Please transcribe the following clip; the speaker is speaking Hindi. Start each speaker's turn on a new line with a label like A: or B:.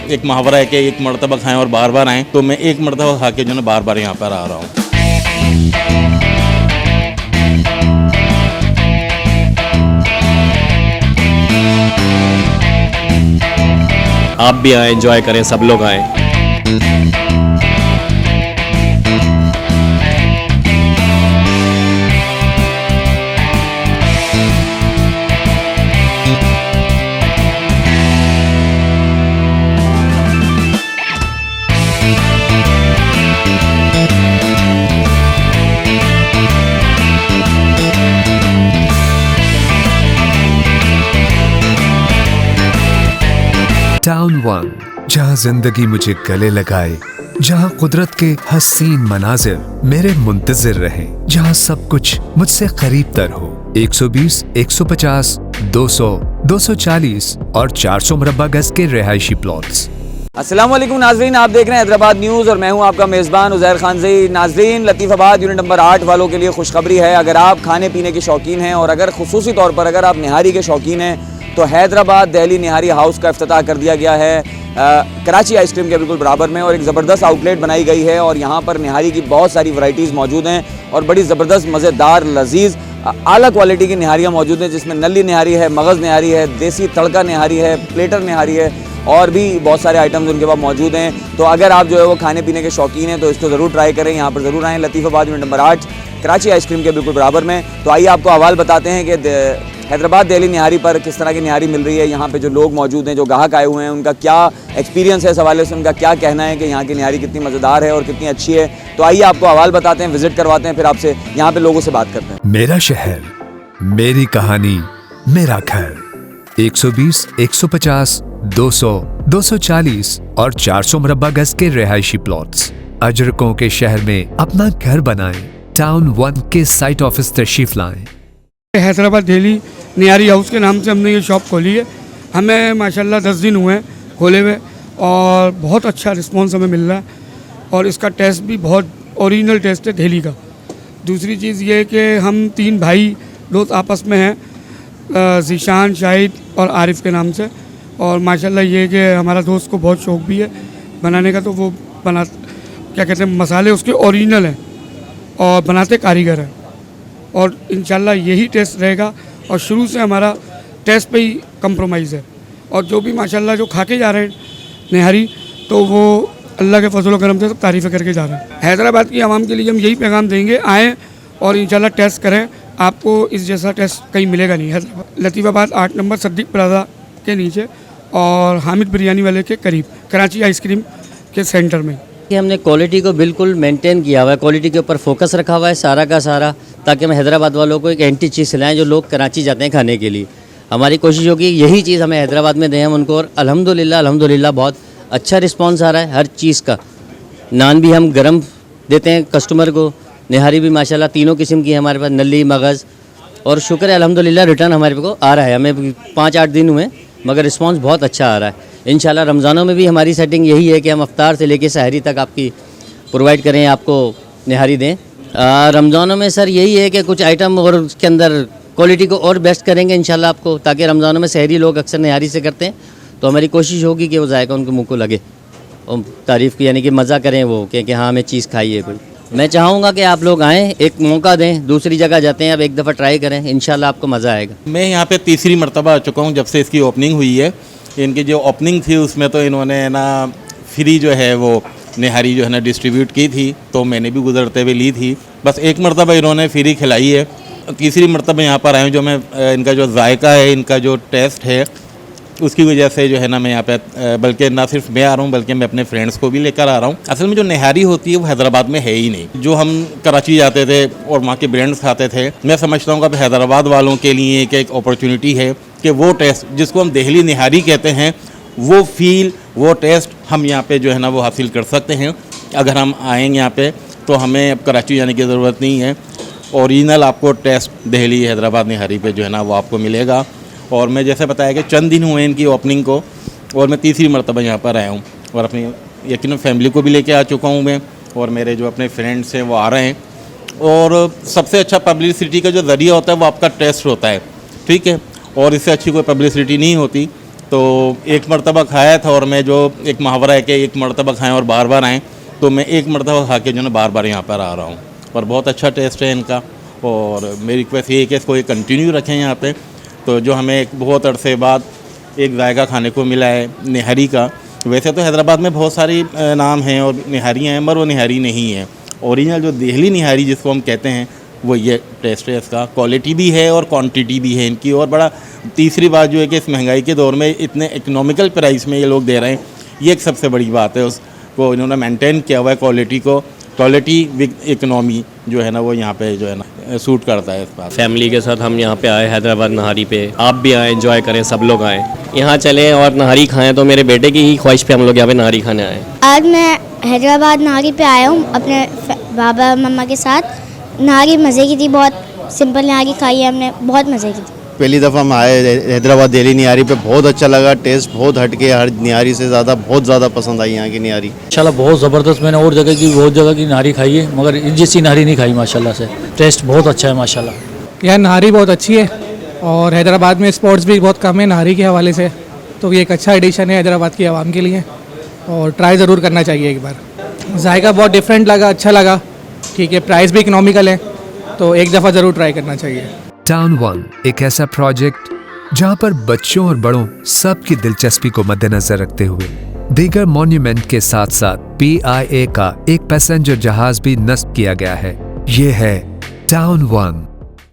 A: एक मुहावरा है कि एक मरतबा खाएं और बार बार आएँ, तो मैं एक मरतबा खा के जो है बार बार यहाँ पर आ रहा हूँ।
B: आप भी आए, एंजॉय करें, सब लोग आए।
C: टाउन वन, जहाँ जिंदगी मुझे गले लगाए, जहाँ कुदरत के हसीन मनाजिर मेरे मुंतजिर रहे, जहाँ सब कुछ मुझसे करीब तर हो। 120, 150, 200, 240 और 400 मुरब्बा गज के रिहायशी प्लॉट्स।
D: अस्सलाम वालेकुम नाजरीन, आप देख रहे हैं हैदराबाद न्यूज़ और मैं हूं आपका मेज़बान उज़ैर खानज़ई। नाजरीन, लतीफ़ाबाद यूनिट नंबर 8 वालों के लिए खुशखबरी है। अगर आप खाने पीने के शौकीन हैं और अगर खुसूसी तौर पर अगर आप निहारी के शौकीन हैं तो हैदराबाद दिल्ली निहारी हाउस का इफ्तिताह कर दिया गया है कराची आइसक्रीम के बिल्कुल बराबर में, और एक ज़बरदस्त आउटलेट बनाई गई है और यहाँ पर निहारी की बहुत सारी वैरायटीज़ मौजूद हैं और बड़ी ज़बरदस्त मज़ेदार लजीज़ आला क्वालिटी की निहारियाँ मौजूद हैं, जिसमें नली निहारी है, मगज़ निहारी है, देसी तड़का निहारी है, प्लेटर निहारी है और भी बहुत सारे आइटम्स उनके पास मौजूद हैं। तो अगर आप जो है वो खाने पीने के शौकीन हैं तो इसको ज़रूर ट्राई करें, यहाँ पर ज़रूर आएँ। Latifabad unit number 8 Karachi ice cream के बिल्कुल बराबर में। तो आइए आपको अहवाल बताते हैं कि हैदराबाद दिल्ली निहारी पर किस तरह की निहारी मिल रही है, यहाँ पे जो लोग मौजूद हैं, जो ग्राहक आए हुए हैं, उनका क्या एक्सपीरियंस है इस हवाले से, उनका क्या कहना है कि यहाँ की निहारी कितनी मज़ेदार है और कितनी अच्छी है। तो आइए आपको अहवाल बताते हैं, विजिट करवाते हैं, फिर आपसे यहाँ पे लोगों से बात करते हैं।
C: मेरा शहर, मेरी कहानी, मेरा घर। 120, 150, 200, 240 और 400 मुरब्बा गज के रिहायशी प्लॉट्स। अजरकों के शहर में अपना घर बनाएं। टाउन वन के साइट ऑफिस तशरीफ लाएं।
E: हैदराबाद दिल्ली निहारी हाउस के नाम से हमने ये शॉप खोली है। हमें माशाल्लाह 10 दिन हुए हैं खोले हुए और बहुत अच्छा रिस्पांस हमें मिल रहा है और इसका टेस्ट भी बहुत ओरिजिनल टेस्ट है दिल्ली का। दूसरी चीज़ ये है कि हम 3 भाई दोस्त आपस में हैं, ज़ीशान, शाहिद और आरिफ के नाम से, और माशाल्लाह ये कि हमारा दोस्त को बहुत शौक़ भी है बनाने का, तो वो क्या कहते हैं, मसाले उसके ओरिजिनल हैं और बनाते कारीगर हैं और इंशाल्लाह यही टेस्ट रहेगा। और शुरू से हमारा टेस्ट पे ही कंप्रोमाइज़ है और जो भी माशाल्लाह जो खा के जा रहे हैं निहारी, तो वो अल्लाह के फजल करम से सब तारीफ़ें करके जा रहे हैं। हैदराबाद की आवाम के लिए हम यही पैगाम देंगे, आएँ और इंशाल्लाह टेस्ट करें, आपको इस जैसा टेस्ट कहीं मिलेगा नहीं। हैदराबाद लतीफ़ाबाद 8 नंबर सद्दीक प्लाजा के नीचे और हामिद बिरयानी वाले के करीब, कराची आइसक्रीम के सेंटर में।
F: कि हमने क्वालिटी को बिल्कुल मेंटेन किया हुआ है, क्वालिटी के ऊपर फोकस रखा हुआ है सारा का सारा, ताकि हम हैदराबाद वालों को एक एंटी चीज़ खिलाएं जो लोग कराची जाते हैं खाने के लिए। हमारी कोशिश होगी यही चीज़ हमें हैदराबाद में दें हम उनको, और अल्हम्दुलिल्लाह बहुत अच्छा रिस्पांस आ रहा है हर चीज़ का। नान भी हम गरम देते हैं कस्टमर को, निहारी भी माशाल्लाह तीनों किस्म की है हमारे पास, नली, मगज़, और शुक्र है अल्हम्दुलिल्लाह रिटर्न हमारे को आ रहा है। हमें 5-8 दिन हुए मगर रिस्पांस बहुत अच्छा आ रहा है। इंशाल्लाह रमज़ानों में भी हमारी सेटिंग यही है कि हम अफ्तार से लेके सहरी तक आपकी प्रोवाइड करें, आपको निहारी दें। रमज़ानों में सर यही है कि कुछ आइटम और उसके अंदर क्वालिटी को और बेस्ट करेंगे इंशाल्लाह आपको, ताकि रमज़ानों में सहरी लोग अक्सर निहारी से करते हैं, तो हमारी कोशिश होगी कि वो जायका उनके मुँह को लगे और तारीफ़ की, यानी कि मज़ा करें वो कि हाँ हमें चीज़ खाई है कोई। मैं चाहूँगा कि आप लोग आएँ, एक मौका दें, दूसरी जगह जाते हैं अब एक दफ़ा ट्राई करें, इंशाल्लाह आपको मज़ा आएगा।
A: मैं यहाँ पे तीसरी मरतबा आ चुका हूँ जब से इसकी ओपनिंग हुई है। इनकी जो ओपनिंग थी उसमें तो इन्होंने ना फ्री जो है वो निहारी जो है ना डिस्ट्रीब्यूट की थी, तो मैंने भी गुजरते हुए ली थी। बस एक मरतबा इन्होंने फ्री खिलाई है, तीसरी मरतबा यहाँ पर आया हूँ। जो मैं इनका जो जायका है, इनका जो टेस्ट है, उसकी वजह से जो है ना मैं यहाँ पे, बल्कि ना सिर्फ मैं आ रहा हूँ बल्कि मैं अपने फ्रेंड्स को भी लेकर आ रहा हूँ। असल में जो निहारी होती है वो हैदराबाद में है ही नहीं। जो हम कराची जाते थे और वहाँ के ब्रांड्स खाते थे, मैं समझता हूँ कि हैदराबाद वालों के लिए एक अपॉर्चुनिटी है कि वो टेस्ट जिसको हम दिल्ली निहारी कहते हैं, वो फील, वो टेस्ट हम यहाँ पे जो है ना वो हासिल कर सकते हैं। अगर हम आएँगे यहाँ पे तो हमें अब कराची जाने की ज़रूरत नहीं है, ओरिजिनल आपको टेस्ट दिल्ली हैदराबाद निहारी पे जो है ना वो आपको मिलेगा। और मैं जैसे बताया कि चंद दिन हुए इनकी ओपनिंग को और मैं तीसरी मरतबा यहाँ पर आया हूँ और अपनी यकीन फैमिली को भी लेके आ चुका हूँ मैं, और मेरे जो अपने फ्रेंड्स हैं वो आ रहे हैं। और सबसे अच्छा पब्लिसिटी का जो ज़रिया होता है वो आपका टेस्ट होता है, ठीक है, और इससे अच्छी कोई पब्लिसिटी नहीं होती तो एक मरतबा खाया था, और मैं जो एक मुहावरा है कि एक मरतबा खाएं और बार बार आएँ, तो मैं एक मरतबा खा के जो है बार बार यहाँ पर आ रहा हूँ। और बहुत अच्छा टेस्ट है इनका, और मेरी रिक्वेस्ट ये है कि इसको ये कंटिन्यू रखें यहाँ पे। तो जो हमें एक बहुत अरसे बाद एक जायका खाने को मिला है निहारी का। वैसे तो हैदराबाद में बहुत सारी नाम हैं और निहारियाँ हैं, मगर वो निहारी नहीं है। ओरिजिनल जो दिल्ली निहारी जिसको हम कहते हैं, वो ये टेस्ट है इसका। क्वालिटी भी है और क्वांटिटी भी है इनकी। और बड़ा तीसरी बात जो है कि इस महंगाई के दौर में इतने इकोनॉमिकल प्राइस में ये लोग दे रहे हैं, ये एक सबसे बड़ी बात है। उसको इन्होंने मेंटेन किया हुआ है क्वालिटी को। क्वालिटी विद इकोनॉमी जो है ना, वो यहाँ पे जो है ना सूट करता है इस बात।
B: फैमिली के साथ हम यहाँ पे आए हैदराबाद नहारी पे। आप भी आए, एंजॉय करें, सब लोग आए, यहाँ चलें और नहारी खाएं। तो मेरे बेटे की ही ख्वाहिश पे हम लोग यहाँ पे नहारी खाने आए।
G: आज मैं हैदराबाद नहारी पे आया हूँ अपने बाबा मम्मा के साथ। नहारी मज़े की थी, बहुत सिंपल नहारी खाई है हमने, बहुत मज़े की थी।
H: पहली दफ़ा हम आए हैदराबाद दिल्ली निहारी पे, बहुत अच्छा लगा। टेस्ट बहुत हटके, हर निहारी से ज़्यादा बहुत ज़्यादा पसंद आई यहाँ की निहारी।
I: माशाल्लाह बहुत ज़बरदस्त। मैंने और बहुत जगह की नहारी खाई है, मगर इन जैसी नहारी नहीं खाई माशाल्लाह से। टेस्ट बहुत अच्छा है माशाल्लाह।
J: यह नहारी बहुत अच्छी है, और हैदराबाद में स्पॉट्स भी बहुत कम है नहारी के हवाले से, तो ये एक अच्छा एडिशन है हैदराबाद की आवाम के लिए, और ट्राई ज़रूर करना चाहिए एक बार। जायका बहुत डिफरेंट लगा, अच्छा लगा। ठीक है, प्राइस भी इकोनॉमिकल है, तो एक दफ़ा ज़रूर ट्राई करना चाहिए।
C: टाउन वन एक ऐसा प्रोजेक्ट जहां पर बच्चों और बड़ों सबकी दिलचस्पी को मद्देनजर रखते हुए दीगर मॉन्यूमेंट के साथ साथ PIA का एक पैसेंजर जहाज भी नस्ब किया गया है। ये है टाउन वन।